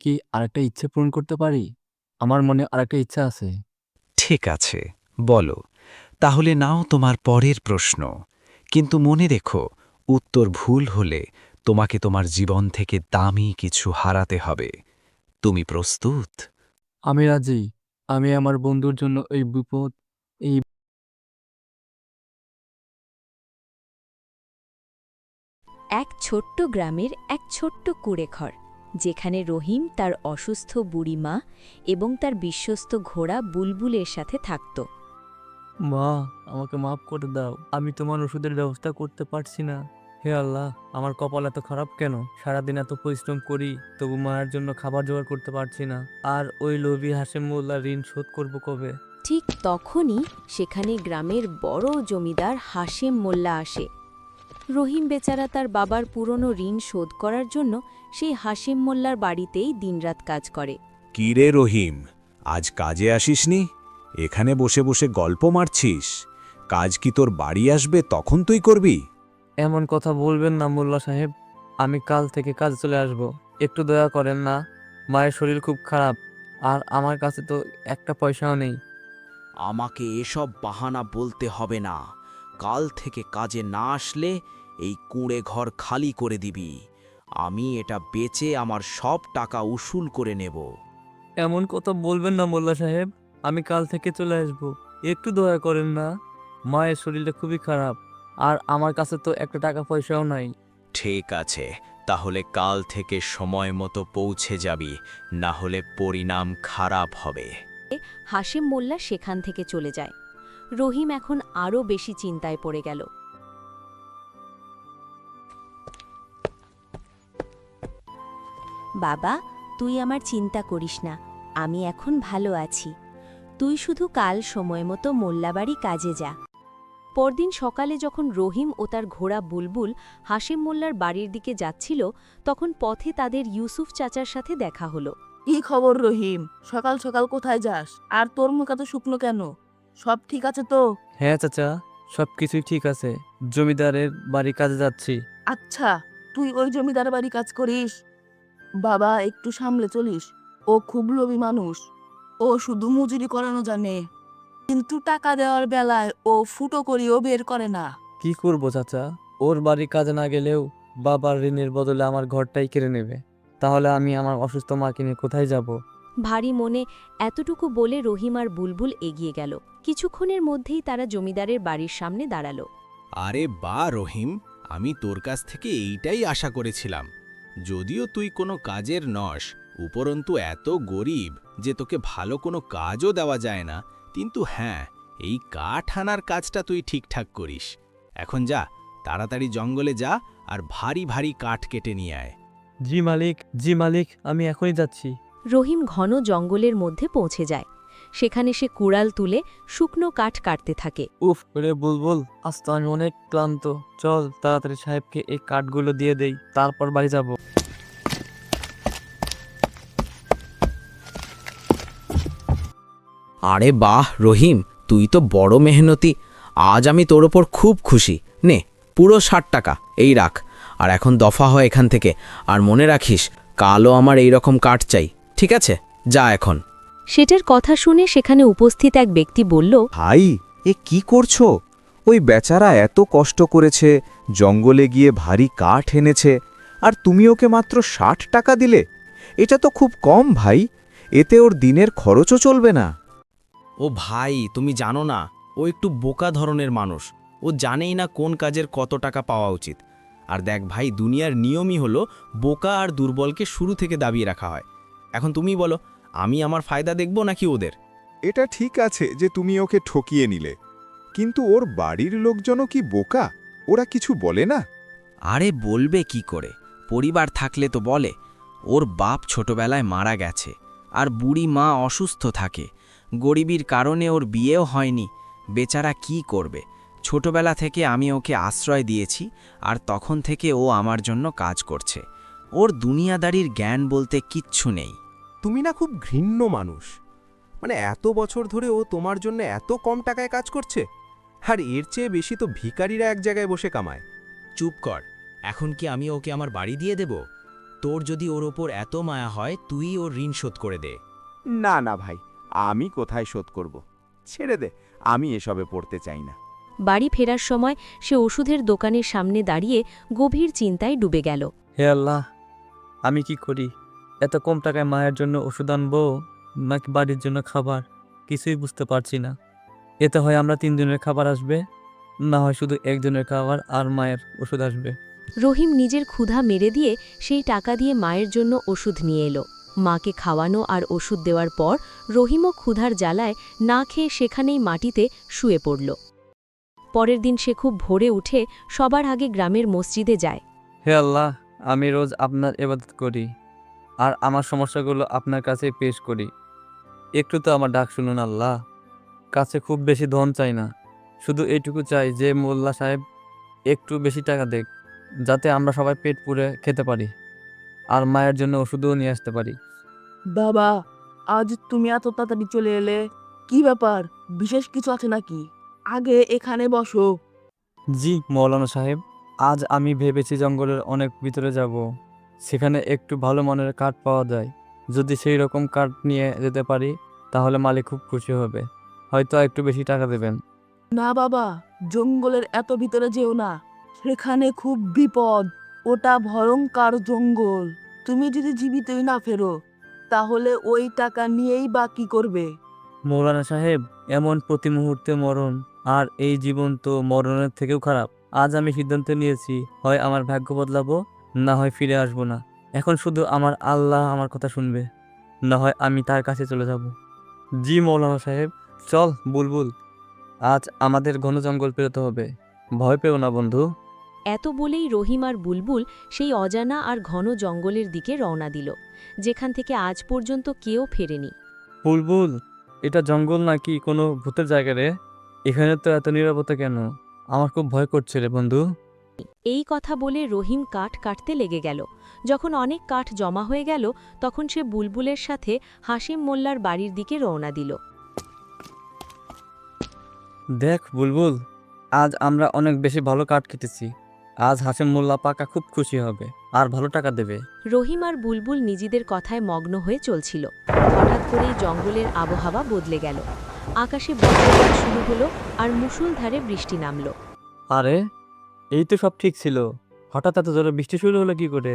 কি আরেকটা ইচ্ছে পূরণ করতে পারি? আমার মনে আরেকটা ইচ্ছা আছে। ঠিক আছে, বলো। তাহলে নাও তোমার পরের প্রশ্ন। কিন্তু মনে রেখো, উত্তর ভুল হলে তোমাকে তোমার জীবন থেকে দামি কিছু হারাতে হবে। তুমি প্রস্তুত? আমি রাজি। আমি আমার বন্ধুর জন্য এই বিপদ এই এক ছোট্ট গ্রামের এক ছোট্ট কুঁড়েঘর, যেখানে রহিম তার অসুস্থ বুড়ি মা এবং তার বিশ্বস্ত ঘোড়া বুলবুলের সাথে থাকত। মা, আমাকে মাফ করে দাও। আমি তোমার ওষুধের ব্যবস্থা করতে পারছি না। হে আল্লাহ, আমার কপাল এত খারাপ কেন? সারাদিন এত পরিশ্রম করি, তবু মায়ের জন্য খাবার জোগাড় করতে পারছি না। আর ওই লোভী হাসেম মোল্লা ঋণ শোধ করব কবে? ঠিক তখনই সেখানে গ্রামের বড় জমিদার হাশেম মোল্লা আসে। রহিম বেচারা তার বাবার পুরনো ঋণ শোধ করার জন্য সেই হাশেম মোল্লার বাড়িতেই দিনরাত কাজ করে। কি রে রহিম, আজ কাজে আসিসনি? এখানে বসে বসে গল্প মারছিস? কাজ কি তোর বাড়ি আসবে তখন তুই করবি? এমন কথা বলবেন না মোল্লা সাহেব। আমি কাল থেকে কাজে চলে আসব। একটু দয়া করেন না। মায়ের শরীর খুব খারাপ, আর আমার কাছে তো একটা পয়সাও নেই। আমাকে এসব বাহানা বলতে হবে না। কাল থেকে কাজে না আসলে এই কুঁড়ে ঘর খালি করে দিবি। আমি এটা বেচে আমার সব টাকা উসুল করে নেব। এমন কথা বলবেন না মোল্লা সাহেব। আমি কাল থেকে চলে আসব। একটু দয়া করেন না। মায়ের শরীরটা খুবই খারাপ, আর আমার কাছে তো একটা টাকা পয়সাও নাই। ঠিক আছে, তাহলে কাল থেকে সময় মতো পৌঁছে যাবি, না হলে পরিণাম খারাপ হবে। হাশেম মোল্লা সেখান থেকে চলে যায়। রহিম এখন আরও বেশি চিন্তায় পড়ে গেল। বাবা, তুই আমার চিন্তা করিস না, আমি এখন ভালো আছি। তুই শুধু কাল সময় মতো মোল্লাবাড়ি কাজে যা। পরদিন সকালে যখন রহিম ও তার ঘোড়া বুলবুল হাশেম মোল্লার বাড়ির দিকে যাচ্ছিল, তখন পথে তাদের ইউসুফ চাচার সাথে দেখা হলো। কি খবর রহিম? সকাল সকাল কোথায় যাস? আর তোর মুখ এত শুকনো কেন? সব ঠিক আছে তো? হ্যাঁ চাচা, সবকিছুই ঠিক আছে। জমিদারের বাড়ি কাজে যাচ্ছি। আচ্ছা, তুই ওই জমিদার বাড়ি কাজ করিস? বাবা, একটু সামলে চলিস। ও খুব লোভী মানুষ। ও শুধু মজুরি করানো জানে, কিন্তু টাকা দেওয়ার বেলায় ও ফুটো করিও বের করে না। কি করব চাচা? ওর বাড়ি কাজে না গেলেও বাবার ঋণের বদলে আমার ঘরটাই কেড়ে নেবে। তাহলে আমি আমার অসুস্থ মাকে নিয়ে কোথায় যাব? ভারী মনে এতটুকু বলে রহিম আর বুলবুল এগিয়ে গেল। কিছুক্ষণের মধ্যেই তারা জমিদারের বাড়ির সামনে দাঁড়ালো। আরে বা রহিম, আমি তোর কাছ থেকে এইটাই আশা করেছিলাম। যদিও তুই কোনো কাজের নস, উপরন্তু এত গরিব যে তোকে ভালো কোনো কাজও দেওয়া যায় না, কিন্তু হ্যাঁ, এই কাঠ আনার কাজটা তুই ঠিকঠাক করিস। এখন যা, তাড়াতাড়ি জঙ্গলে যা আর ভারী ভারী কাঠ কেটে নিয়ে আয়। জি মালিক, জি মালিক, আমি এখনই যাচ্ছি। রহিম ঘন জঙ্গলের মধ্যে পৌঁছে যায়। সেখানে সে কুড়াল তুলে শুকনো কাঠ কাটতে থাকে। উফ রে বুলবুল, আজ তো আমি অনেক ক্লান্ত। চল তাড়াতাড়ি সাহেবকে এই কাঠগুলো দিয়ে দেই, তারপর বাড়ি যাব। আরে বাহ রহিম, তুই তো বড় মেহনতি। আজ আমি তোর ওপর খুব খুশি। নে, পুরো ৬০ টাকা এই রাখ। আর এখন দফা হয় এখান থেকে। আর মনে রাখিস, কালও আমার এই রকম কাঠ চাই। ঠিক আছে, যা এখন। সেটার কথা শুনে সেখানে উপস্থিত এক ব্যক্তি বলল, ভাই, এ কি করছো? ওই বেচারা এত কষ্ট করেছে, জঙ্গলে গিয়ে ভারী কাঠ এনেছে, আর তুমি ওকে মাত্র ৬০ টাকা দিলে? এটা তো খুব কম ভাই। এতে ওর দিনের খরচও চলবে না। ও ভাই, তুমি জানো না, ও একটু বোকা ধরনের মানুষ। ও জানেই না কোন কাজের কত টাকা পাওয়া উচিত। আর দেখ ভাই, দুনিয়ার নিয়মই হলো বোকা আর দুর্বলকে শুরু থেকে দাবিয়ে রাখা হয়। এখন তুমি বলো, আমি আমার ফায়দা দেখব নাকি ওদের? এটা ঠিক আছে যে তুমি ওকে ঠকিয়ে নিলে, কিন্তু ওর বাড়ির লোকজনও কি বোকা? ওরা কিছু বলে না? আরে বলবে কি করে? পরিবার থাকলে তো বলে। ওর বাপ ছোটবেলায় মারা গেছে, আর বুড়ি মা অসুস্থ থাকে। গরিবীর কারণে ওর বিয়েও হয়নি। বেচারা কি করবে? ছোটবেলা থেকে আমি ওকে আশ্রয় দিয়েছি, আর তখন থেকে ও আমার জন্য কাজ করছে। ওর দুনিয়াদারির জ্ঞান বলতে কিচ্ছু নেই। তুমি না খুব ঘৃণ্য মানুষ। মানে এত বছর ধরে ও তোমার জন্য এত কম টাকায় কাজ করছে, আর এর চেয়ে বেশি তো ভিখারিরা এক জায়গায় বসে কামায়। চুপ কর। এখন কি আমি ওকে আমার বাড়ি দিয়ে দেব? তোর যদি ওর ওপর এত মায়া হয় তুই ওর ঋণ শোধ করে দে। না না ভাই, আমি কোথায় শোধ করব? ছেড়ে দে, আমি এসবে পড়তে চাই না। বাড়ি ফেরার সময় সে ওষুধের দোকানের সামনে দাঁড়িয়ে গভীর চিন্তায় ডুবে গেল। হে আল্লাহ, আমি কি করি? এত কম টাকায় মায়ের জন্য ওষুধ আনবো নাকি বাড়ির জন্য খাবার, কিছুই বুঝতে পারছি না। এতে হয় আমরা 3 জনের খাবার আসবে, না হয় শুধু একজনের খাবার আর মায়ের ওষুধ আসবে। রহিম নিজের ক্ষুধা মেরে দিয়ে সেই টাকা দিয়ে মায়ের জন্য ওষুধ নিয়ে এলো। মাকে খাওয়ানো আর ওষুধ দেওয়ার পর রহিমও ক্ষুধার জ্বালায় না খেয়ে সেখানেই মাটিতে শুয়ে পড়ল। পরের দিন সে খুব ভোরে উঠে সবার আগে গ্রামের মসজিদে যায়। হে আল্লাহ, আমি রোজ আপনার ইবাদত করি আর আমার সমস্যাগুলো আপনার কাছে পেশ করি। একটু তো আমার ডাক শুনুন আল্লাহ। কাছে খুব বেশি ধন চাই না, শুধু এইটুকু চাই যে মোল্লা সাহেব একটু বেশি টাকা দেখ, যাতে আমরা সবাই পেট পুরে খেতে পারি আর মায়ের জন্য ওষুধও নিয়ে আসতে পারি। বাবা, আজ তুমি এত তাড়াতাড়ি চলে এলে, কি ব্যাপার? বিশেষ কিছু আছে নাকি? আগে এখানে বসো। জি মৌলানা সাহেব, আজ আমি ভেবেছি জঙ্গলের অনেক ভিতরে যাব, সেখানে একটু ভালো মানের কাঠ পাওয়া যায়। যদি সেই রকম কাঠ নিয়ে যেতে পারি তাহলে মালিক খুব খুশি হবে, হয়তো একটু বেশি টাকা দেবেন। না বাবা, জঙ্গলের এত ভিতরে যেও না, সেখানে খুব বিপদ। ওটা ভয়ঙ্কর জঙ্গল। তুমি যদি জীবিতই না ফেরো তাহলে ওই টাকা নিয়েই বা কি করবে? মৌলানা সাহেব, এমন প্রতি মুহূর্তে মরণ, আর এই জীবন তো মরণের থেকেও খারাপ। আজ আমি সিদ্ধান্ত নিয়েছি, হয় আমার ভাগ্য বদলাবো, না হয় ফিরে আসবো না। এখন শুধু আমার আল্লাহ আমার কথা শুনবে, না হয় আমি তার কাছে চলে যাব। জি মৌলানা সাহেব, চল বুলবুল, আজ আমাদের ঘন জঙ্গল পেরোতে হবে। ভয় পেও না বন্ধু। এত বলেই রহিম আর বুলবুল সেই অজানা আর ঘন জঙ্গলের দিকে রওনা দিল, যেখান থেকে আজ পর্যন্ত কেউ ফেরেনি। বুলবুল, এটা জঙ্গল নাকি কোনো ভূতের জায়গা রে? এখানে তো এত নীরবতা কেন? আমার খুব ভয় করছে রে বন্ধু। এই কথা বলে রহিম কাঠ কাটতে লেগে গেল। যখন অনেক কাঠ জমা হয়ে গেল তখন সে বুলবুলের সাথে হাসিম মোল্লার বাড়ির দিকে রওনা দিল। দেখ বুলবুল, আজ আমরা অনেক বেশি ভালো কাঠ কেটেছি। আজ হাসিম মোল্লা পাকা খুব খুশি হবে আর ভালো টাকা দেবে। রহিম আর বুলবুল নিজেদের কথায় মগ্ন হয়ে চলছিল। হঠাৎ করেই জঙ্গলের আবহাওয়া বদলে গেল। আকাশে বজ্রপাত শুরু হলো আর মুষলধারে বৃষ্টি নামল। আরে, এই তো সব ঠিক ছিল, হঠাৎ এত জোরে বৃষ্টি শুরু হলো কি করে?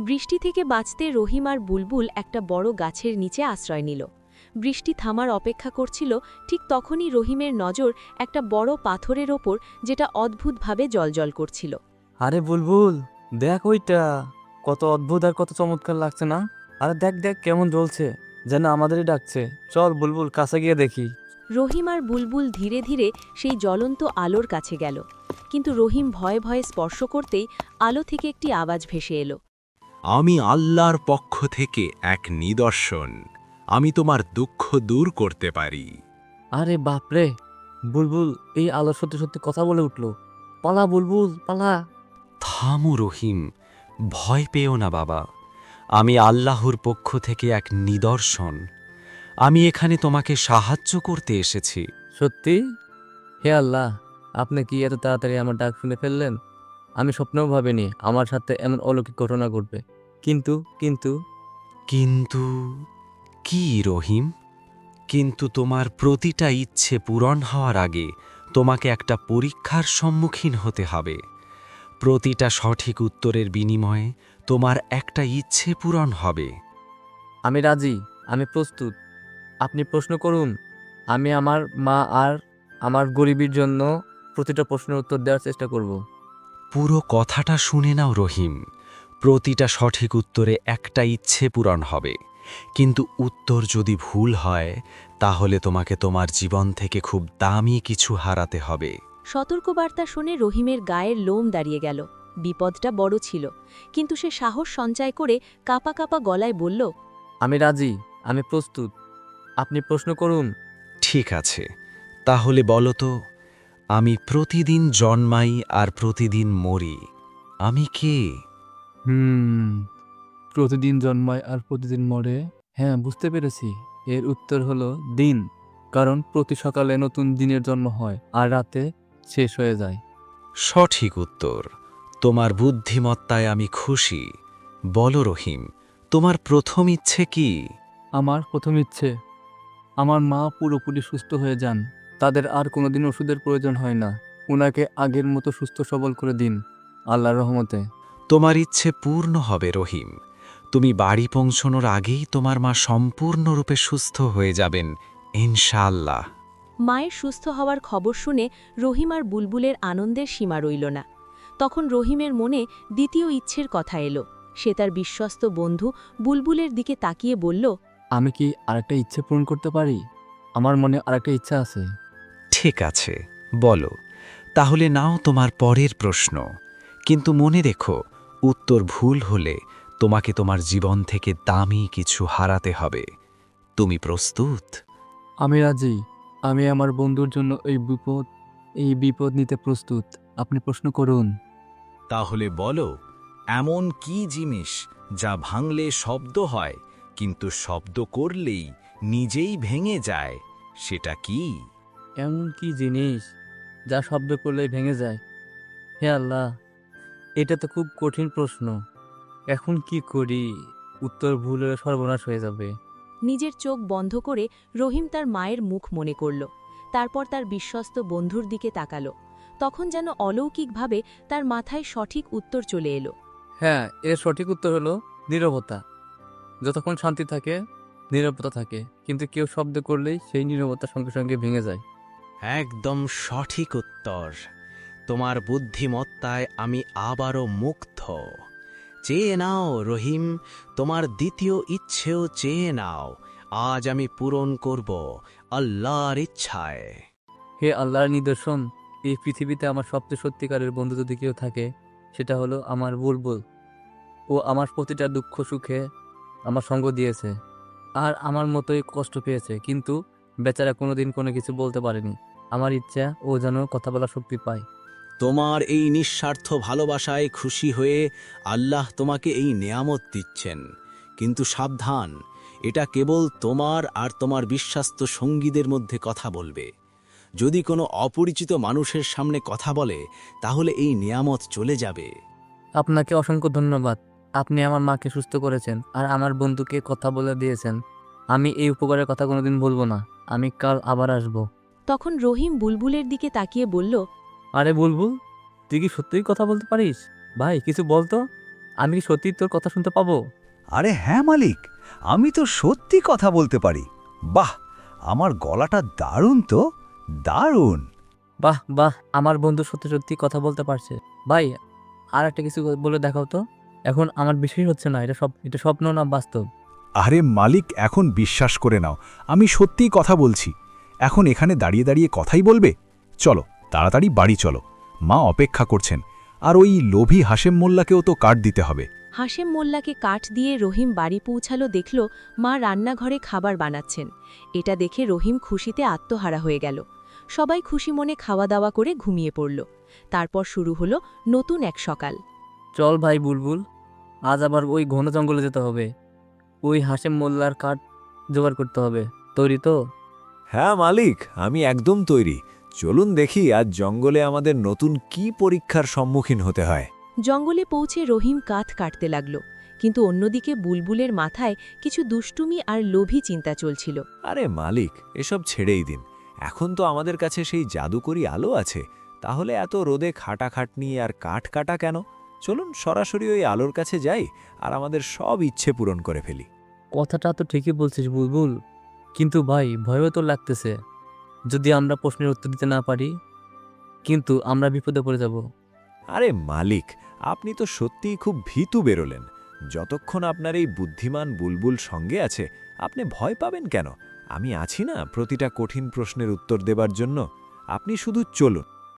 বৃষ্টি থেকে বাঁচতে রহিম আর বুলবুল একটা বড় গাছের নিচে আশ্রয় নিল। বৃষ্টি থামার অপেক্ষা করছিল, ঠিক তখনই রহিমের নজর একটা বড় পাথরের ওপর, যেটা অদ্ভুতভাবে জ্বলজ্বল করছিল। আরে বুলবুল, দেখ ওইটা, কত অদ্ভুত আর কত চমৎকার লাগছে না? আরে দেখ দেখ কেমন জ্বলছে, যেন আমাদেরই ডাকছে। চল বুলবুল, কাছে গিয়ে দেখি। রহিম আর বুলবুল ধীরে ধীরে সেই জ্বলন্ত আলোর কাছে গেল, কিন্তু রহিম ভয়ে ভয়ে স্পর্শ করতেই আলো থেকে একটি আওয়াজ ভেসে এলো। আমি আল্লাহর পক্ষ থেকে এক নিদর্শন, আমি তোমার দুঃখ দূর করতে পারি। আরে বাপরে, বুলবুল এই আলো সত্যি সত্যি কথা বলে উঠল। পালা বুলবুল, পালা। থামু রহিম, ভয় পেও না বাবা। আমি আল্লাহর পক্ষ থেকে এক নিদর্শন। আমি এখানে তোমাকে সাহায্য করতে এসেছি। সত্যি? হে আল্লাহ, আপনি কি এত তাড়াতাড়ি আমার ডাক শুনে ফেললেন? আমি স্বপ্নেও ভাবিনি আমার সাথে এমন অলৌকিক ঘটনা ঘটবে। কিন্তু কিন্তু কিন্তু কি রহিম? কিন্তু তোমার প্রতিটা ইচ্ছে পূরণ হওয়ার আগে তোমাকে একটা পরীক্ষার সম্মুখীন হতে হবে। প্রতিটা সঠিক উত্তরের বিনিময়ে তোমার একটা ইচ্ছে পূরণ হবে। আমি রাজি, আমি প্রস্তুত। আপনি প্রশ্ন করুন, আমি আমার মা আর আমার গরিবের জন্য প্রতিটা প্রশ্নের উত্তর দেওয়ার চেষ্টা করব। পুরো কথাটা শুনে নাও রহিম। প্রতিটা সঠিক উত্তরে একটা ইচ্ছে পূরণ হবে, কিন্তু উত্তর যদি ভুল হয় তাহলে তোমাকে তোমার জীবন থেকে খুব দামি কিছু হারাতে হবে। সতর্কবার্তা শুনে রহিমের গায়ের লোম দাঁড়িয়ে গেল। বিপদটা বড় ছিল, কিন্তু সে সাহস সঞ্চয় করে কাঁপা কাঁপা গলায় বলল, আমি রাজি, আমি প্রস্তুত। আপনি প্রশ্ন করুন। ঠিক আছে, তাহলে বলো তো, আমি প্রতিদিন জন্মাই আর প্রতিদিন মরি, আমি কে? প্রতিদিন জন্মায় আর প্রতিদিন মরে। হ্যাঁ, বুঝতে পেরেছি। এর উত্তর হলো দিন, কারণ প্রতি সকালে নতুন দিনের জন্ম হয় আর রাতে শেষ হয়ে যায়। সঠিক উত্তর। তোমার বুদ্ধিমত্তায় আমি খুশি, বলো রহিম, তোমার প্রথম ইচ্ছে কি? আমার প্রথম ইচ্ছে আমার মা পুরোপুরি সুস্থ হয়ে যান, তাদের আর কোনোদিন ওষুধের প্রয়োজন হয় না। ওনাকে আগের মতো সুস্থ সবল করে দিন আল্লাহর রহমতে। তোমার ইচ্ছে পূর্ণ হবে রহিম। তুমি বাড়ি পৌঁছানোর আগেই তোমার মা সম্পূর্ণরূপে সুস্থ হয়ে যাবেন ইনশাআল্লাহ। মায়ের সুস্থ হওয়ার খবর শুনে রহিম আর বুলবুলের আনন্দের সীমা রইল না। তখন রহিমের মনে দ্বিতীয় ইচ্ছের কথা এলো। সে তার বিশ্বস্ত বন্ধু বুলবুলের দিকে তাকিয়ে বলল, আমি কি আরেকটা ইচ্ছে পূরণ করতে পারি? আমার মনে আরেকটা ইচ্ছা আছে। ঠিক আছে, বলো। তাহলে নাও তোমার পরের প্রশ্ন, কিন্তু মনে রেখো উত্তর ভুল হলে তোমাকে তোমার জীবন থেকে দামি কিছু হারাতে হবে। তুমি প্রস্তুত? আমি রাজি। আমি আমার বন্ধুর জন্য এই বিপদ নিতে প্রস্তুত। আপনি প্রশ্ন করুন। তাহলে বলো, এমন কি জিনিস যা ভাঙলে শব্দ হয় কিন্তু শব্দ করলেই নিজেই ভেঙে যায়, সেটা কি? এমন কি জিনিস যা শব্দ করলেই ভেঙে যায়? হে আল্লাহ, এটা তো খুব কঠিন প্রশ্ন। এখন কি করি? উত্তর ভুল হলে সর্বনাশ হয়ে যাবে। নিজের চোখ বন্ধ করে রহিম তার মায়ের মুখ মনে করল। তারপর তার বিশ্বস্ত বন্ধুর দিকে তাকালো। তখন যেন অলৌকিকভাবে তার মাথায় সঠিক উত্তর চলে এলো। হ্যাঁ, এর সঠিক উত্তর হলো নীরবতা। যতক্ষণ শান্তি থাকে নীরবতা থাকে, কিন্তু কেউ শব্দ করলেই সেই নীরবতা সঙ্গে সঙ্গে ভেঙে যায়। একদম সঠিক উত্তর। তোমার বুদ্ধিমত্তায় আমি আবারও মুগ্ধ। চেয়ে নাও রহিম, তোমার দ্বিতীয় ইচ্ছেও চেয়ে নাও। আজ আমি পূরণ করব আল্লাহর ইচ্ছায়। হে আল্লাহর নিদর্শন, এই পৃথিবীতে আমার সবচেয়ে সত্যিকারের বন্ধু যদি কেউ থাকে, সেটা হলো আমার বুলবুল। ও আমার প্রতিটা দুঃখ সুখে আমার সঙ্গ দিয়েছে, আর আমার মতোই কষ্ট পেয়েছে, কিন্তু বেচারা কোনোদিন কোনো কিছু বলতে পারেনি। আমার ইচ্ছা ও যেন কথা বলার শক্তি পায়। তোমার এই নিঃস্বার্থ ভালোবাসায় খুশি হয়ে আল্লাহ তোমাকে এই নেয়ামত দিচ্ছেন। কিন্তু সাবধান, এটা কেবল তোমার আর তোমার বিশ্বাস্ত সঙ্গীদের মধ্যে কথা বলবে। যদি কোনো অপরিচিত মানুষের সামনে কথা বলে, তাহলে এই নেয়ামত চলে যাবে। আপনাকে অসংখ্য ধন্যবাদ। আপনি আমার মাকে সুস্থ করেছেন আর আমার বন্ধুকে কথা বলে দিয়েছেন। আমি এই উপকারের কথা কোনোদিন ভুলবো না। আমি কাল আবার আসব। তখন রহিম বুলবুলের দিকে তাকিয়ে বলল, আরে বুলবুল, তুই কি সত্যিই কথা বলতে পারিস? ভাই কিছু বলতো, আমি কি সত্যিই তোর কথা শুনতে পাবো? আরে হ্যাঁ মালিক, আমি তো সত্যি কথা বলতে পারি। বাহ, আমার গলাটা দারুণ তো, দারুণ। বাহ বাহ, আমার বন্ধু সত্যি সত্যি কথা বলতে পারছে। ভাই আর একটা কিছু বলে দেখাও তো। এখন আমার বিশ্বাস হচ্ছে না, এটা স্বপ্ন না বাস্তব। আরে মালিক, এখন বিশ্বাস করে নাও, আমি সত্যিই কথা বলছি। এখন এখানে দাঁড়িয়ে দাঁড়িয়ে কথাই বলবে? চলো তাড়াতাড়ি বাড়ি চলো, মা অপেক্ষা করছেন। আর ওই লোভী হাশেম মোল্লাকেও তো কাট দিতে হবে। হাশেম মোল্লাকে কাঠ দিয়ে রহিম বাড়ি পৌঁছালো, দেখল মা রান্নাঘরে খাবার বানাচ্ছেন। এটা দেখে রহিম খুশিতে আত্মহারা হয়ে গেল। সবাই খুশি মনে খাওয়া দাওয়া করে ঘুমিয়ে পড়ল। তারপর শুরু হলো নতুন এক সকাল। চল ভাই বুলবুল, আজ আবার ওই ঘন জঙ্গলে যেতে হবে। ওই হাশেম মোল্লার কাঠ জোগাড় করতে হবে। তৈরি তো? হ্যাঁ মালিক, আমি একদম তৈরি। চলুন দেখি আজ জঙ্গলে আমাদের নতুন কি পরীক্ষার সম্মুখীন হতে হয়। জঙ্গলে পৌঁছে রহিম কাঠ কাটতে লাগল, কিন্তু অন্যদিকে বুলবুলের মাথায় কিছু দুষ্টুমি আর লোভী চিন্তা চলছিল। আরে মালিক, এসব ছেড়েই দিন। এখন তো আমাদের কাছে সেই জাদুকরি আলো আছে, তাহলে এত রোদে খাটাখাটনি আর কাঠ কাটা কেন? চলুন সরাসরি ওই আলোর কাছে যাই আর আমাদের সব ইচ্ছে পূরণ করে ফেলি। কথাটা তো ঠিকই বলছিস বুলবুল, কিন্তু ভাই ভয়ও তো লাগতেছে। যদি আমরা প্রশ্নের উত্তর দিতে না পারি, কিন্তু আমরা বিপদে পড়ে যাব। আরে মালিক, আপনি তো সত্যিই খুব ভীতু বেরোলেন। যতক্ষণ আপনার এই বুদ্ধিমান বুলবুল সঙ্গে আছে, আপনি ভয় পাবেন কেন? আমি আছি না প্রতিটা কঠিন প্রশ্নের উত্তর দেবার জন্য। আপনি শুধু চলুন।